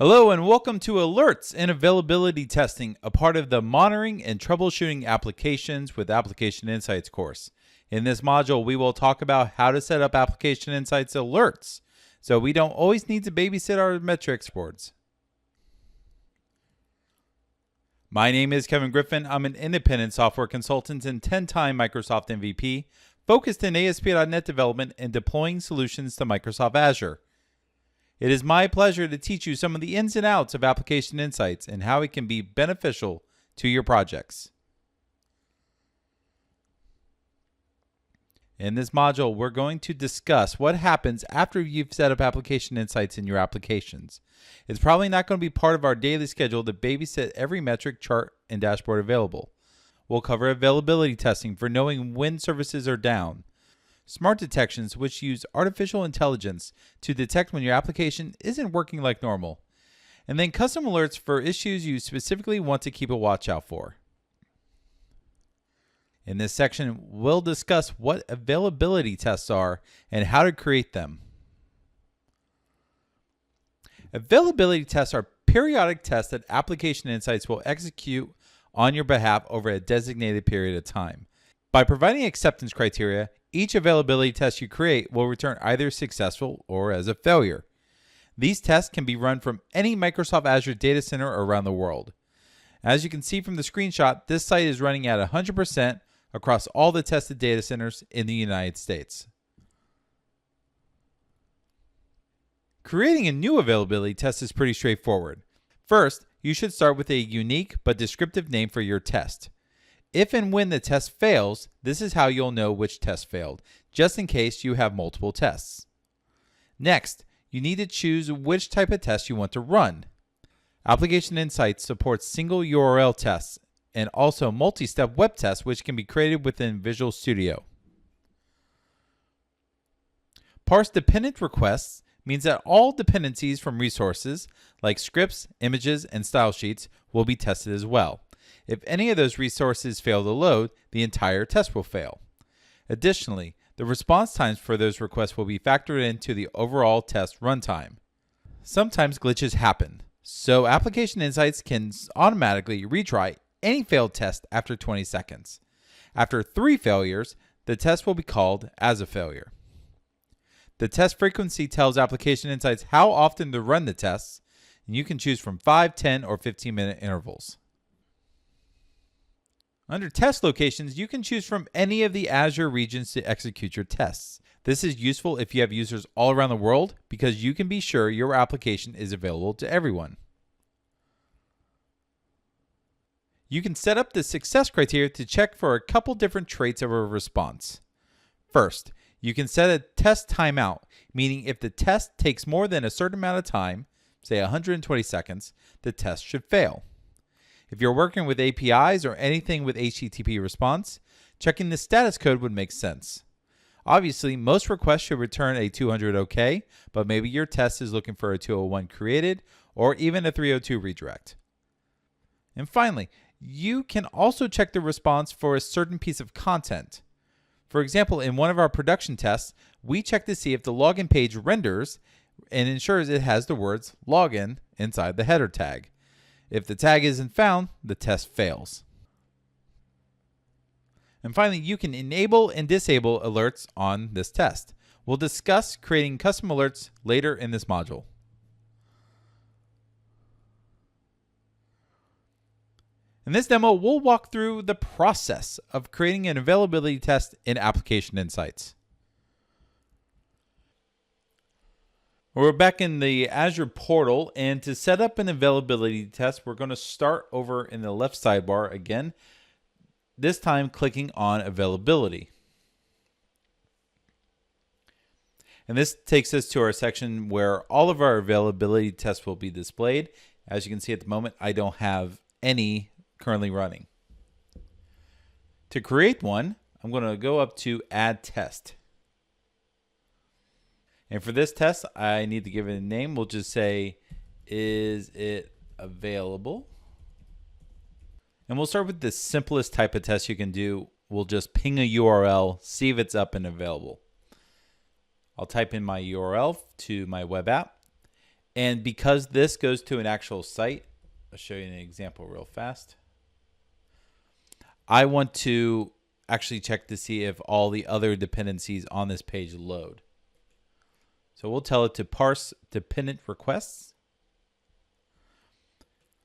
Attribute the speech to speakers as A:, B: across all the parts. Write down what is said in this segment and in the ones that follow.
A: Hello and welcome to Alerts and Availability Testing, a part of the Monitoring and Troubleshooting Applications with Application Insights course. In this module, we will talk about how to set up Application Insights alerts so we don't always need to babysit our metrics boards. My name is Kevin Griffin. I'm an independent software consultant and 10-time Microsoft MVP, focused in ASP.NET development and deploying solutions to Microsoft Azure. It is my pleasure to teach you some of the ins and outs of Application Insights and how it can be beneficial to your projects. In this module, we're going to discuss what happens after you've set up Application Insights in your applications. It's probably not going to be part of our daily schedule to babysit every metric, chart, and dashboard available. We'll cover availability testing for knowing when services are down, smart detections, which use artificial intelligence to detect when your application isn't working like normal, and then custom alerts for issues you specifically want to keep a watch out for. In this section, we'll discuss what availability tests are and how to create them. Availability tests are periodic tests that Application Insights will execute on your behalf over a designated period of time. By providing acceptance criteria, each availability test you create will return either successful or as a failure. These tests can be run from any Microsoft Azure data center around the world. As you can see from the screenshot, this site is running at 100% across all the tested data centers in the United States. Creating a new availability test is pretty straightforward. First, you should start with a unique but descriptive name for your test. If and when the test fails, this is how you'll know which test failed, just in case you have multiple tests. Next, you need to choose which type of test you want to run. Application Insights supports single URL tests and also multi-step web tests, which can be created within Visual Studio. Parse dependent requests means that all dependencies from resources like scripts, images, and style sheets will be tested as well. If any of those resources fail to load, the entire test will fail. Additionally, the response times for those requests will be factored into the overall test runtime. Sometimes glitches happen, so Application Insights can automatically retry any failed test after 20 seconds. After 3 failures, the test will be called as a failure. The test frequency tells Application Insights how often to run the tests, and you can choose from 5, 10, or 15-minute intervals. Under test locations, you can choose from any of the Azure regions to execute your tests. This is useful if you have users all around the world because you can be sure your application is available to everyone. You can set up the success criteria to check for a couple different traits of a response. First, you can set a test timeout, meaning if the test takes more than a certain amount of time, say 120 seconds, the test should fail. If you're working with APIs or anything with HTTP response, checking the status code would make sense. Obviously, most requests should return a 200 OK, but maybe your test is looking for a 201 created or even a 302 redirect. And finally, you can also check the response for a certain piece of content. For example, in one of our production tests, we check to see if the login page renders and ensures it has the words login inside the header tag. If the tag isn't found, the test fails. And finally, you can enable and disable alerts on this test. We'll discuss creating custom alerts later in this module. In this demo, we'll walk through the process of creating an availability test in Application Insights. We're back in the Azure portal, and to set up an availability test, we're going to start over in the left sidebar again, this time clicking on availability. And this takes us to our section where all of our availability tests will be displayed. As you can see at the moment, I don't have any currently running. To create one, I'm going to go up to Add Test. And for this test, I need to give it a name. We'll just say, is it available? And we'll start with the simplest type of test you can do. We'll just ping a URL, see if it's up and available. I'll type in my URL to my web app. And because this goes to an actual site, I'll show you an example real fast. I want to actually check to see if all the other dependencies on this page load. So we'll tell it to parse dependent requests.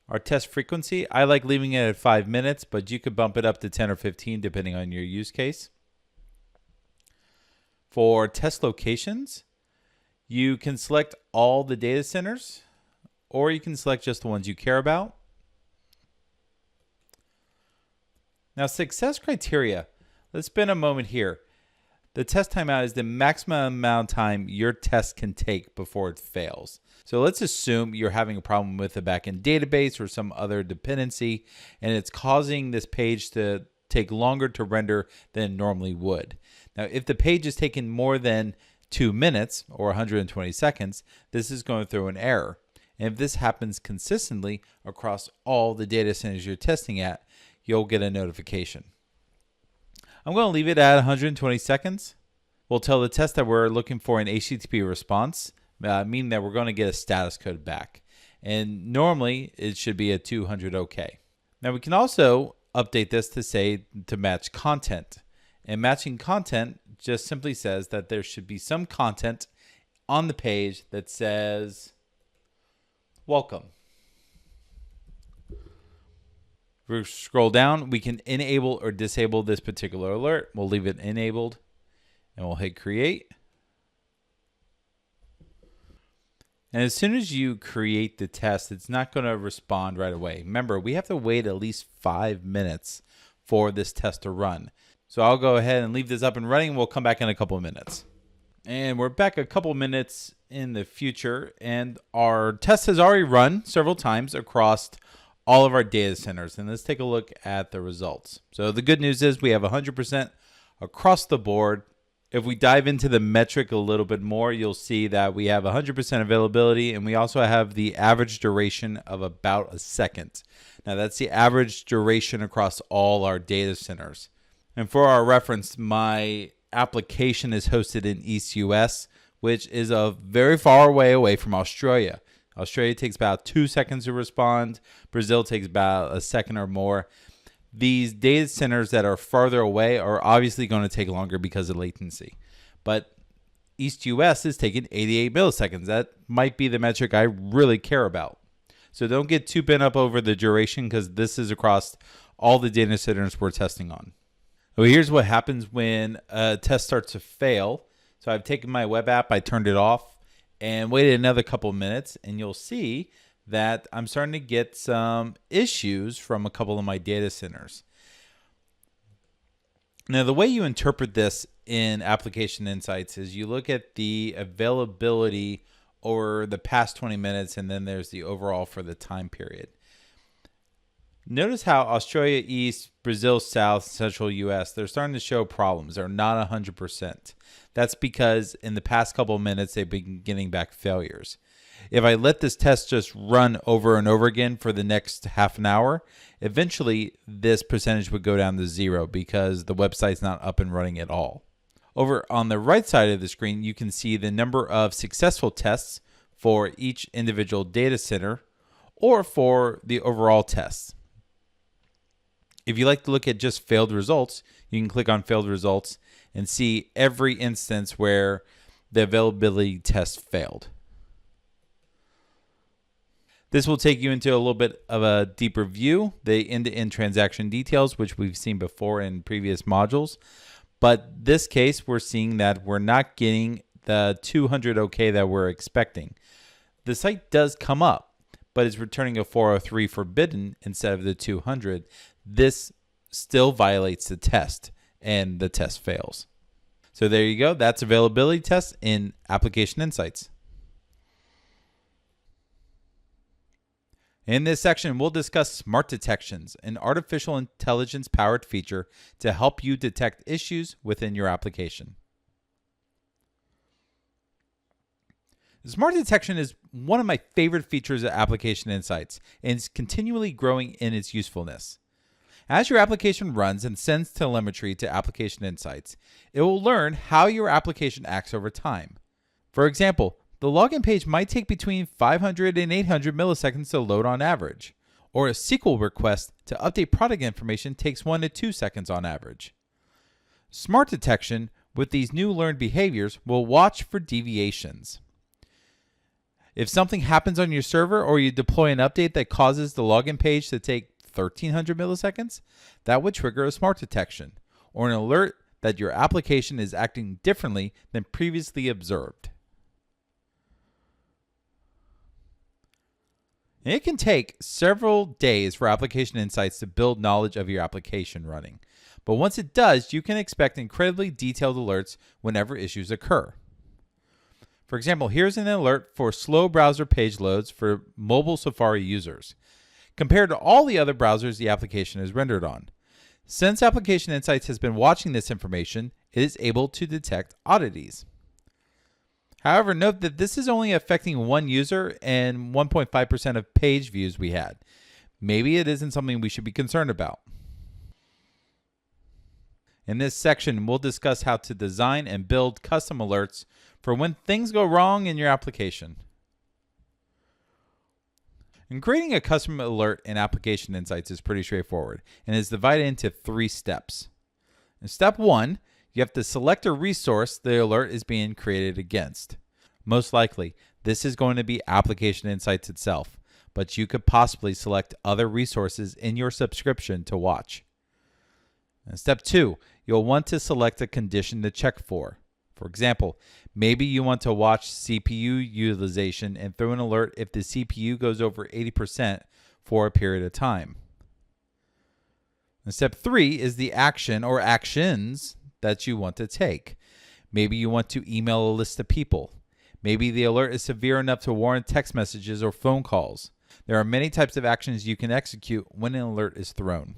A: Our test frequency, I like leaving it at 5 minutes, but you could bump it up to 10 or 15 depending on your use case. For test locations, you can select all the data centers, or you can select just the ones you care about. Now, success criteria. Let's spend a moment here. The test timeout is the maximum amount of time your test can take before it fails. So let's assume you're having a problem with a backend database or some other dependency, and it's causing this page to take longer to render than it normally would. Now, if the page is taking more than 2 minutes or 120 seconds, this is going to throw an error. And if this happens consistently across all the data centers you're testing at, you'll get a notification. I'm going to leave it at 120 seconds. We'll tell the test that we're looking for an HTTP response, meaning that we're going to get a status code back. And normally it should be a 200 OK. Now we can also update this to say to match content. And matching content just simply says that there should be some content on the page that says, welcome. If we scroll down, we can enable or disable this particular alert. We'll leave it enabled and we'll hit create. And as soon as you create the test, it's not going to respond right away. Remember, we have to wait at least 5 minutes for this test to run. So I'll go ahead and leave this up and running. We'll come back in a couple of minutes. And we're back a couple minutes in the future, and our test has already run several times across all of our data centers. And let's take a look at the results. So the good news is we have 100% across the board. If we dive into the metric a little bit more, you'll see that we have 100% availability, and we also have the average duration of about a second. Now that's the average duration across all our data centers. And for our reference, my application is hosted in East US, which is a very far away from Australia. Australia takes about 2 seconds to respond. Brazil takes about a second or more. These data centers that are farther away are obviously going to take longer because of latency. But East US is taking 88 milliseconds. That might be the metric I really care about. So don't get too bent up over the duration because this is across all the data centers we're testing on. So here's what happens when a test starts to fail. So I've taken my web app, I turned it off, and waited another couple minutes, and you'll see that I'm starting to get some issues from a couple of my data centers. Now, the way you interpret this in Application Insights is you look at the availability over the past 20 minutes, and then there's the overall for the time period. Notice how Australia East, Brazil South, Central US, they're starting to show problems. They're not 100%. That's because in the past couple of minutes, they've been getting back failures. If I let this test just run over and over again for the next half an hour, eventually this percentage would go down to 0 because the website's not up and running at all. Over on the right side of the screen, you can see the number of successful tests for each individual data center or for the overall tests. If you like to look at just failed results, you can click on failed results and see every instance where the availability test failed. This will take you into a little bit of a deeper view, the end-to-end transaction details, which we've seen before in previous modules. But this case, we're seeing that we're not getting the 200 OK that we're expecting. The site does come up, but it's returning a 403 forbidden instead of the 200. This still violates the test, and the test fails. So there you go. That's availability tests in Application Insights. In this section, we'll discuss smart detections, an artificial intelligence-powered feature to help you detect issues within your application. Smart detection is one of my favorite features of Application Insights, and it's continually growing in its usefulness. As your application runs and sends telemetry to Application Insights, it will learn how your application acts over time. For example, The login page might take between 500 and 800 milliseconds to load on average, or a SQL request to update product information takes 1 to 2 seconds on average. Smart detection with these new learned behaviors will watch for deviations. If something happens on your server or you deploy an update that causes the login page to take 1300 milliseconds, that would trigger a smart detection or an alert that your application is acting differently than previously observed. And it can take several days for application insights to build knowledge of your application running. But once it does, you can expect incredibly detailed alerts whenever issues occur. For example, here's an alert for slow browser page loads for mobile Safari users, compared to all the other browsers the application is rendered on. Since Application Insights has been watching this information, it is able to detect oddities. However, note that this is only affecting one user and 1.5% of page views we had. Maybe it isn't something we should be concerned about. In this section, we'll discuss how to design and build custom alerts for when things go wrong in your application. And creating a custom alert in Application Insights is pretty straightforward and is divided into 3 steps. In step 1, you have to select a resource the alert is being created against. Most likely, this is going to be Application Insights itself, but you could possibly select other resources in your subscription to watch. In step 2, you'll want to select a condition to check for. For example, maybe you want to watch CPU utilization and throw an alert if the CPU goes over 80% for a period of time. And step 3 is the action or actions that you want to take. Maybe you want to email a list of people. Maybe the alert is severe enough to warrant text messages or phone calls. There are many types of actions you can execute when an alert is thrown.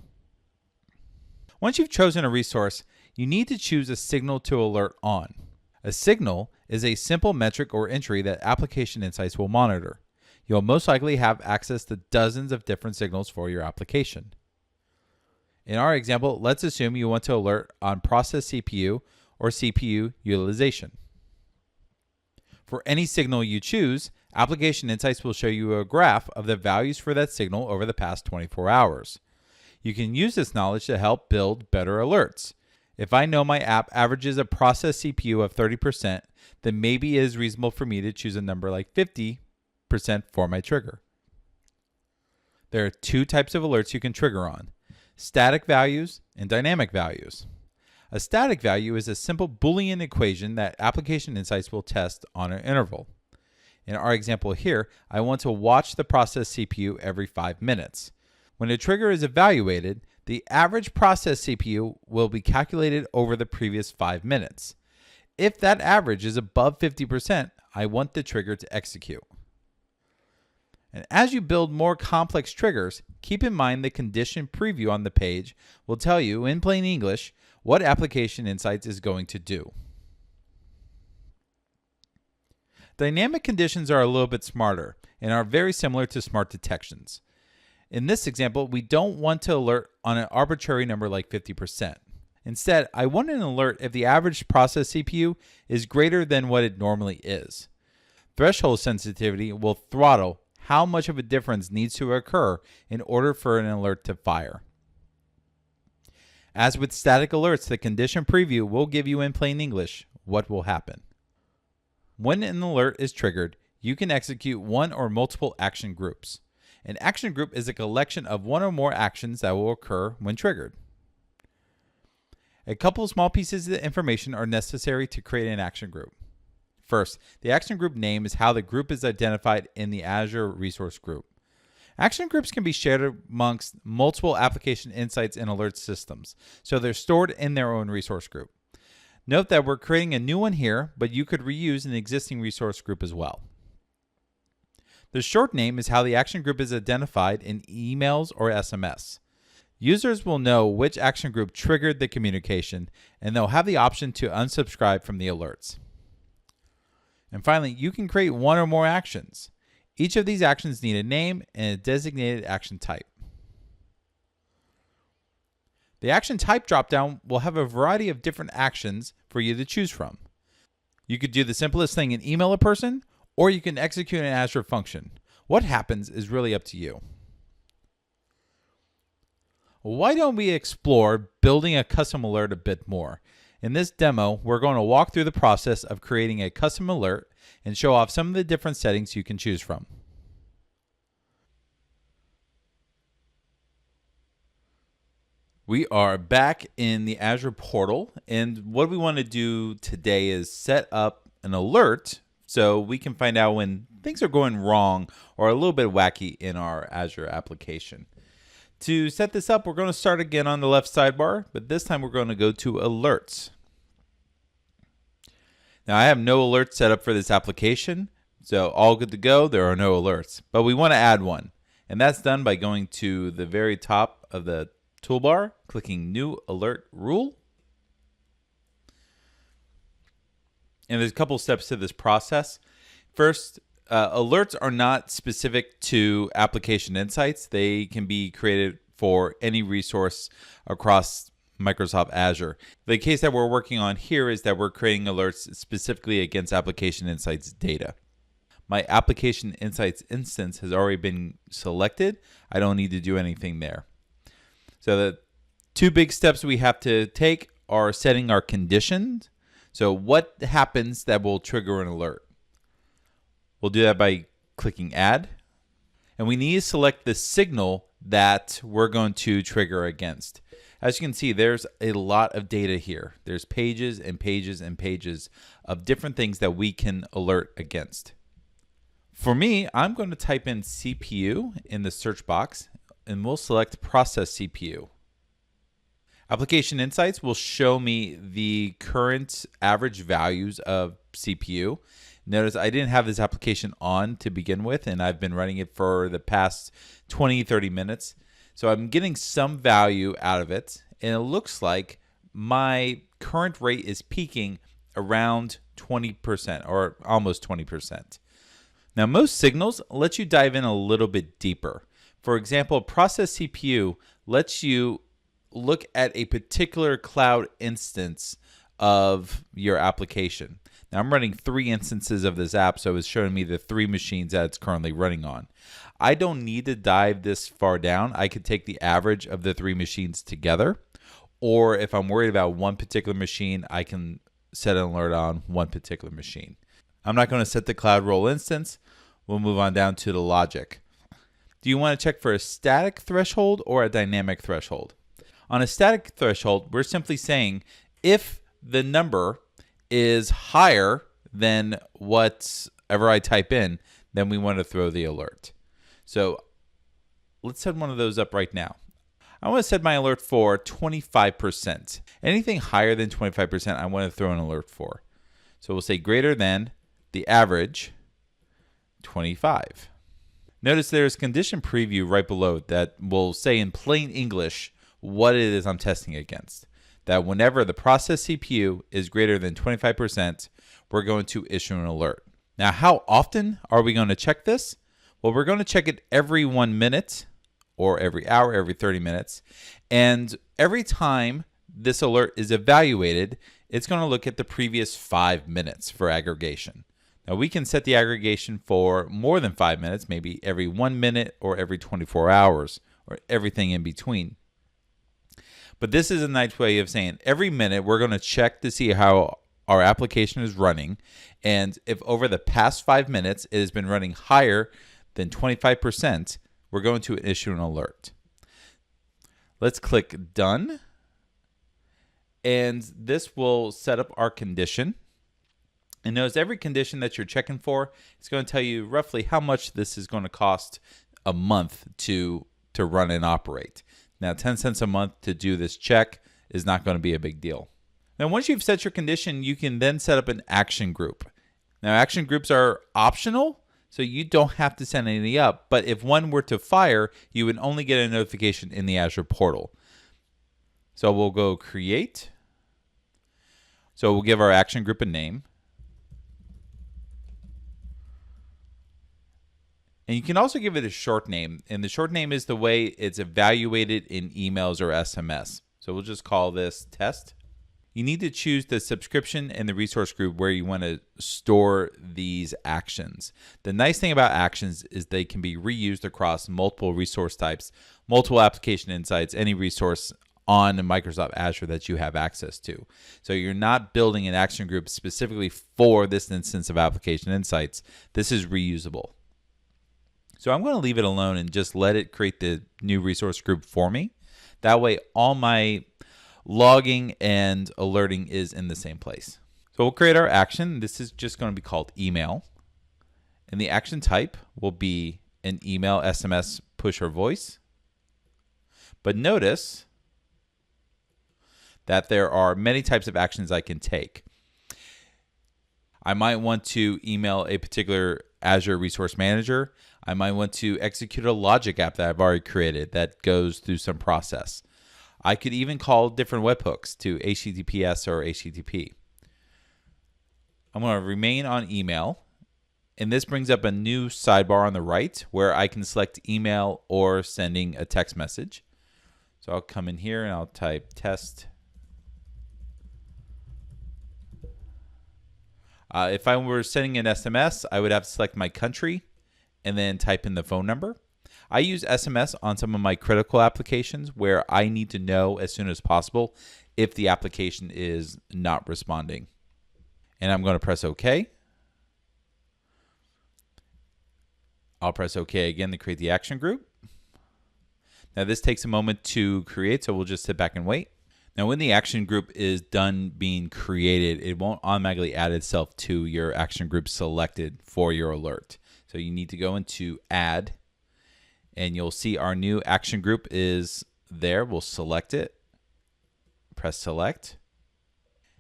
A: Once you've chosen a resource, you need to choose a signal to alert on. A signal is a simple metric or entry that Application Insights will monitor. You'll most likely have access to dozens of different signals for your application. In our example, let's assume you want to alert on process CPU or CPU utilization. For any signal you choose, Application Insights will show you a graph of the values for that signal over the past 24 hours. You can use this knowledge to help build better alerts. If I know my app averages a process CPU of 30%, then maybe it is reasonable for me to choose a number like 50% for my trigger. There are 2 types of alerts you can trigger on: static values and dynamic values. A static value is a simple Boolean equation that Application Insights will test on an interval. In our example here, I want to watch the process CPU every 5 minutes. When a trigger is evaluated, the average process CPU will be calculated over the previous 5 minutes. If that average is above 50%, I want the trigger to execute. And as you build more complex triggers, keep in mind the condition preview on the page will tell you, in plain English, what Application Insights is going to do. Dynamic conditions are a little bit smarter and are very similar to smart detections. In this example, we don't want to alert on an arbitrary number like 50%. Instead, I want an alert if the average process CPU is greater than what it normally is. Threshold sensitivity will throttle how much of a difference needs to occur in order for an alert to fire. As with static alerts, the condition preview will give you in plain English what will happen. When an alert is triggered, you can execute one or multiple action groups. An action group is a collection of one or more actions that will occur when triggered. A couple of small pieces of information are necessary to create an action group. First, the action group name is how the group is identified in the Azure resource group. Action groups can be shared amongst multiple Application Insights and alert systems, so they're stored in their own resource group. Note that we're creating a new one here, but you could reuse an existing resource group as well. The short name is how the action group is identified in emails or SMS. Users will know which action group triggered the communication, and they'll have the option to unsubscribe from the alerts. And finally, you can create one or more actions. Each of these actions need a name and a designated action type. The action type dropdown will have a variety of different actions for you to choose from. You could do the simplest thing and email a person, or you can execute an Azure function. What happens is really up to you. Why don't we explore building a custom alert a bit more? In this demo, we're going to walk through the process of creating a custom alert and show off some of the different settings you can choose from. We are back in the Azure portal, and what we want to do today is set up an alert so we can find out when things are going wrong or a little bit wacky in our Azure application. To set this up, we're going to start again on the left sidebar, but this time we're going to go to Alerts. Now, I have no alerts set up for this application, so all good to go. There are no alerts, but we want to add one, and that's done by going to the very top of the toolbar, clicking New Alert Rule. And there's a couple steps to this process. First, alerts are not specific to application insights. They can be created for any resource across Microsoft Azure. The case that we're working on here is that we're creating alerts specifically against application insights data. My application insights instance has already been selected. I don't need to do anything there. So the two big steps we have to take are setting our conditions. So what happens that will trigger an alert? We'll do that by clicking Add. And we need to select the signal that we're going to trigger against. As you can see, there's a lot of data here. There's pages and pages and pages of different things that we can alert against. For me, I'm going to type in CPU in the search box, and we'll select Process CPU. Application Insights will show me the current average values of CPU. Notice I didn't have this application on to begin with, and I've been running it for the past 20-30 minutes. So I'm getting some value out of it, and it looks like my current rate is peaking around 20% or almost 20%. Now, most signals let you dive in a little bit deeper. For example, Process CPU lets you look at a particular cloud instance of your application. Now, I'm running 3 instances of this app, so it's showing me the 3 machines that it's currently running on. I don't need to dive this far down. I could take the average of the 3 machines together, or if I'm worried about one particular machine, I can set an alert on one particular machine. I'm not going to set the cloud role instance. We'll move on down to the logic. Do you want to check for a static threshold or a dynamic threshold? On a static threshold, we're simply saying if the number is higher than whatever I type in, then we want to throw the alert. So let's set one of those up right now. I want to set my alert for 25%. Anything higher than 25%, I want to throw an alert for. So we'll say greater than the average 25. Notice there's condition preview right below that will say in plain English what it is I'm testing against. That whenever the process CPU is greater than 25%, we're going to issue an alert. Now, how often are we going to check this? Well, we're going to check it every 1 minute or every hour, every 30 minutes. And every time this alert is evaluated, it's going to look at the previous 5 minutes for aggregation. Now, we can set the aggregation for more than 5 minutes, maybe every 1 minute or every 24 hours or everything in between. But this is a nice way of saying every minute we're going to check to see how our application is running. And if over the past 5 minutes it has been running higher than 25%, we're going to issue an alert. Let's click Done. And this will set up our condition. And notice every condition that you're checking for, it's going to tell you roughly how much this is going to cost a month to run and operate. Now, 10 cents a month to do this check is not going to be a big deal. Now, once you've set your condition, you can then set up an action group. Now, action groups are optional, so you don't have to set any up. But if one were to fire, you would only get a notification in the Azure portal. So we'll go Create. So we'll give our action group a name. And you can also give it a short name. And the short name is the way it's evaluated in emails or SMS. So we'll just call this test. You need to choose the subscription and the resource group where you want to store these actions. The nice thing about actions is they can be reused across multiple resource types, multiple application insights, any resource on Microsoft Azure that you have access to. So you're not building an action group specifically for this instance of application insights. This is reusable. So I'm going to leave it alone and just let it create the new resource group for me. That way all my logging and alerting is in the same place. So we'll create our action. This is just going to be called email. And the action type will be an email, SMS, push, or voice. But notice that there are many types of actions I can take. I might want to email a particular Azure Resource Manager. I might want to execute a logic app that I've already created that goes through some process. I could even call different webhooks to HTTPS or HTTP. I'm going to remain on email. And this brings up a new sidebar on the right where I can select email or sending a text message. So I'll come in here and I'll type test. If I were sending an SMS, I would have to select my country and then type in the phone number. I use SMS on some of my critical applications where I need to know as soon as possible if the application is not responding. And I'm going to press OK. I'll press OK again to create the action group. Now this takes a moment to create, so we'll just sit back and wait. Now when the action group is done being created, it won't automatically add itself to your action group selected for your alert. So you need to go into Add, and you'll see our new action group is there. We'll select it, press Select.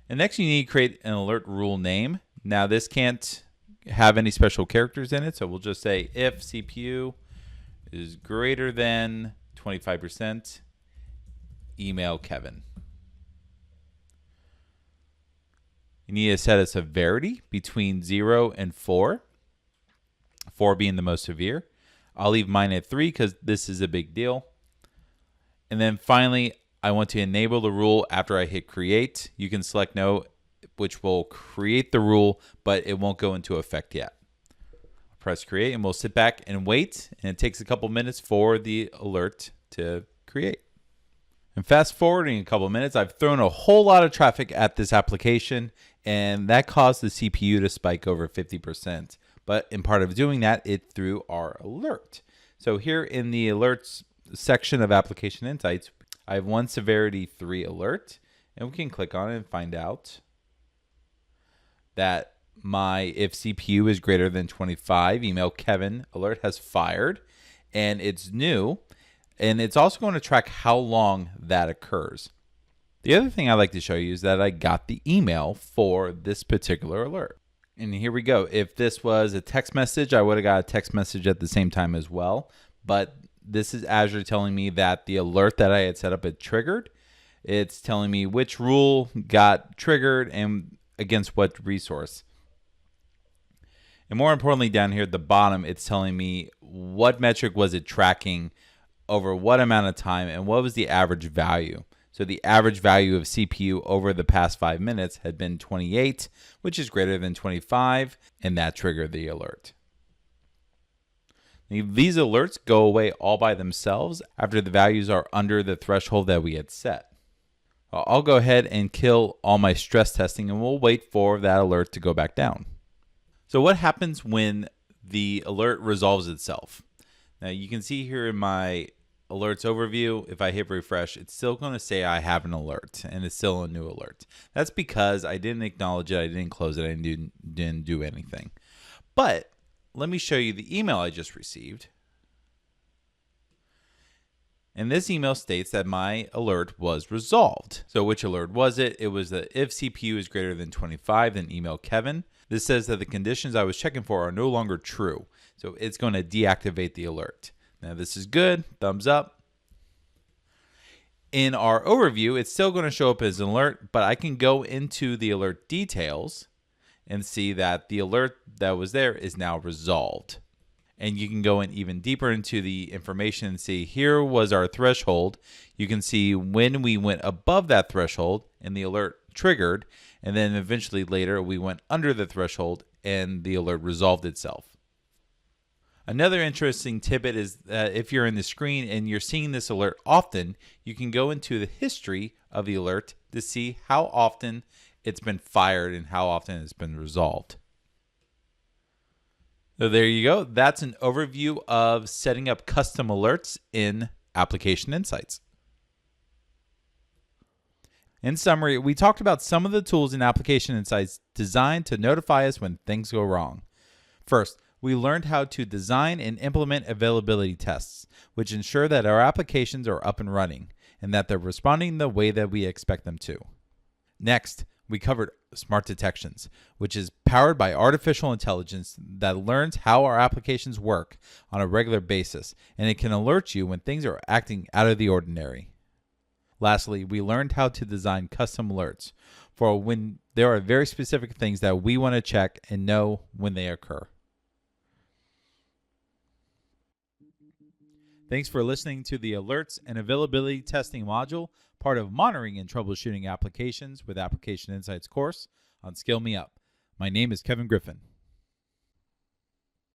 A: And next you need to create an alert rule name. Now this can't have any special characters in it, so we'll just say if CPU is greater than 25%, email Kevin. You need to set a severity between 0 and 4, 4 being the most severe. I'll leave mine at 3 because this is a big deal. And then finally, I want to enable the rule after I hit create. You can select no, which will create the rule, but it won't go into effect yet. Press create and we'll sit back and wait. And it takes a couple minutes for the alert to create. And fast forwarding a couple minutes, I've thrown a whole lot of traffic at this application, and that caused the CPU to spike over 50%. But in part of doing that, it threw our alert. So here in the alerts section of application insights, I have one severity 3 alert, and we can click on it and find out that my if CPU is greater than 25, email Kevin alert has fired, and it's new. And it's also going to track how long that occurs. The other thing I like to show you is that I got the email for this particular alert. And here we go. If this was a text message, I would have got a text message at the same time as well. But this is Azure telling me that the alert that I had set up had triggered. It's telling me which rule got triggered and against what resource. And more importantly, down here at the bottom, it's telling me what metric was it tracking over what amount of time and what was the average value. So the average value of CPU over the past 5 minutes had been 28, which is greater than 25, and that triggered the alert. Now, these alerts go away all by themselves after the values are under the threshold that we had set. I'll go ahead and kill all my stress testing, and we'll wait for that alert to go back down. So what happens when the alert resolves itself? Now you can see here in my alerts overview, if I hit refresh, it's still going to say I have an alert, and it's still a new alert. That's because I didn't acknowledge it, I didn't close it, I didn't do anything. But let me show you the email I just received. And this email states that my alert was resolved. So which alert was it? It was that if CPU is greater than 25, then email Kevin. This says that the conditions I was checking for are no longer true. So it's going to deactivate the alert. Now this is good, thumbs up. In our overview, it's still going to show up as an alert, but I can go into the alert details and see that the alert that was there is now resolved. And you can go in even deeper into the information and see here was our threshold. You can see when we went above that threshold and the alert triggered, and then eventually later we went under the threshold and the alert resolved itself. Another interesting tidbit is that if you're in the screen and you're seeing this alert often, you can go into the history of the alert to see how often it's been fired and how often it's been resolved. So there you go. That's an overview of setting up custom alerts in Application Insights. In summary, we talked about some of the tools in Application Insights designed to notify us when things go wrong. First, we learned how to design and implement availability tests, which ensure that our applications are up and running and that they're responding the way that we expect them to. Next, we covered Smart Detections, which is powered by artificial intelligence that learns how our applications work on a regular basis, and it can alert you when things are acting out of the ordinary. Lastly, we learned how to design custom alerts for when there are very specific things that we want to check and know when they occur. Thanks for listening to the Alerts and Availability Testing module, part of Monitoring and Troubleshooting Applications with Application Insights course on Skill Me Up. My name is Kevin Griffin.